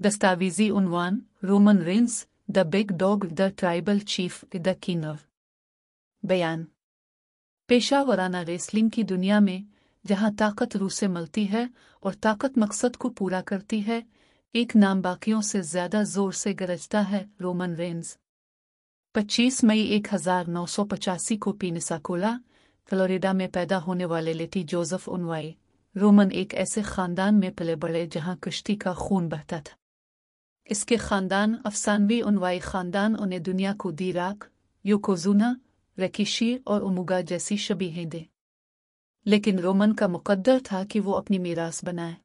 दस्तावेजी उन्वान Roman Reigns the big dog the tribal chief the king of. बयान। पेशा वराना wrestling की दुनिया में जहां ताकत रूह से मिलती है और ताकत मकसद को पूरा करती है, एक नाम बाकियों से ज्यादा जोर से गरजता है, रोमन रेंस। 25 मई 1985 को पेनिसाकोला, फ्लोरिडा में पैदा होने वाले लेटी जोसेफ उनवाई रोमन एक ऐसे खानदान में पले बड़े जहां कुश्ती का खून बहता था। इसके खानदान अफसानवी उनवाई खानदान उन्हें दुनिया को दी राक, योकोजुना, रेकिशी और उमुगा जैसी शबीहें दे, लेकिन रोमन का मुकद्दर था कि वो अपनी मीरास बनाए।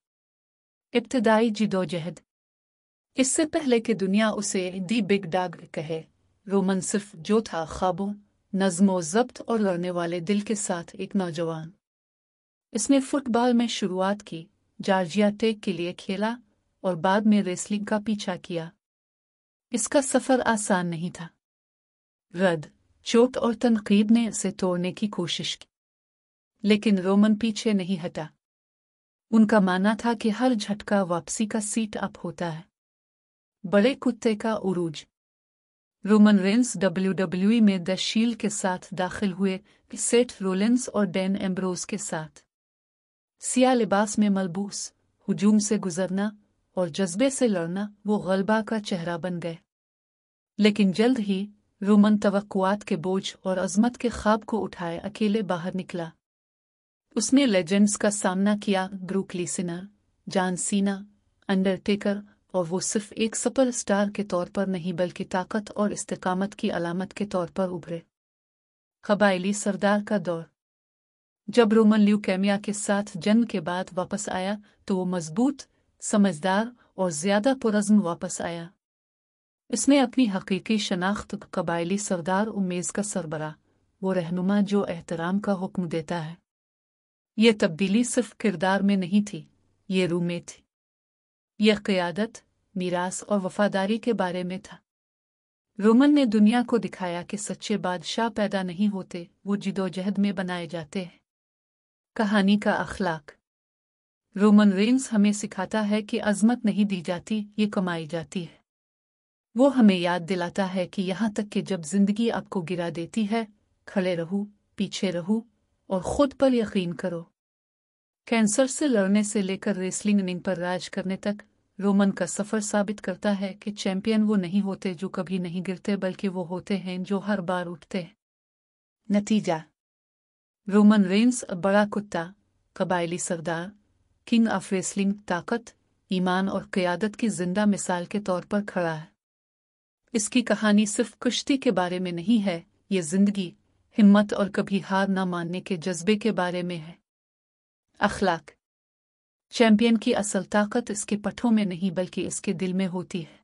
इब्तदाई जिदोजहद। इससे पहले कि दुनिया उसे दी बिग डॉग कहे, रोमन सिर्फ जो था ख्वाबों, नज़्मो ज़ब्त और लड़ने वाले दिल के साथ एक नौजवान। इसने फुटबॉल में शुरुआत की, जॉर्जिया टेक के लिए खेला और बाद में रेसलिंग का पीछा किया। इसका सफर आसान नहीं था। रद, चोट और तनकीद ने इसे तोड़ने की कोशिश की, लेकिन रोमन पीछे नहीं हटा। उनका मानना था कि हर झटका वापसी का सीट अप होता है। बड़े कुत्ते का उरूज। रोमन रेंस WWE में द शील्ड के साथ दाखिल हुए, सेथ रोलिंस और डैन एम्ब्रोज के साथ। सिया लिबास में मलबूस, हुजूम से गुजरना और जज्बे से लड़ना वो गलबा का चेहरा बन गए। लेकिन जल्द ही रोमन तवक्कुआत के बोझ और अजमत के ख्वाब को उठाए अकेले बाहर निकला। उसने लेजेंड्स का सामना किया, ब्रूक लीसनर, जॉन सीना, अंडरटेकर, और वो सिर्फ एक सुपरस्टार के तौर पर नहीं बल्कि ताकत और इस्तिकामत की अलामत के तौर पर उभरे। कबायली सरदार का दौर। जब रोमन ल्यूकेमिया के साथ जंग के बाद वापस आया तो वो मजबूत, समझदार और ज्यादा पुरज़्म वापस आया। इसने अपनी हकीकी शनाख्त कबायली सरदार उम्मेज का सरबराह, वो रहनुमा जो एहतराम का हुक्म देता है। ये तब्दीली सिर्फ किरदार में नहीं थी, ये रूह में थी। यह क़यादत, मीरास और वफादारी के बारे में था। रोमन ने दुनिया को दिखाया कि सच्चे बादशाह पैदा नहीं होते, वो जिदोजहद में बनाए जाते हैं। कहानी का अखलाक। रोमन रेंस हमें सिखाता है कि अज़मत नहीं दी जाती, ये कमाई जाती है। वो हमें याद दिलाता है कि यहाँ तक कि जब जिंदगी आपको गिरा देती है, खड़े रहो, पीछे रहो और खुद पर यकीन करो। कैंसर से लड़ने से लेकर रेसलिंग रिंग पर राज करने तक रोमन का सफर साबित करता है कि चैंपियन वो नहीं होते जो कभी नहीं गिरते, बल्कि वो होते हैं जो हर बार उठते हैं। नतीजा। रोमन रेंस बड़ा कुत्ता, कबायली सरदार, किंग ऑफ रेसलिंग, ताकत, ईमान और क़यादत की जिंदा मिसाल के तौर पर खड़ा है। इसकी कहानी सिर्फ कुश्ती के बारे में नहीं है, ये जिंदगी, हिम्मत और कभी हार न मानने के जज्बे के बारे में है। अखलाक। चैंपियन की असल ताकत इसके पठों में नहीं बल्कि इसके दिल में होती है।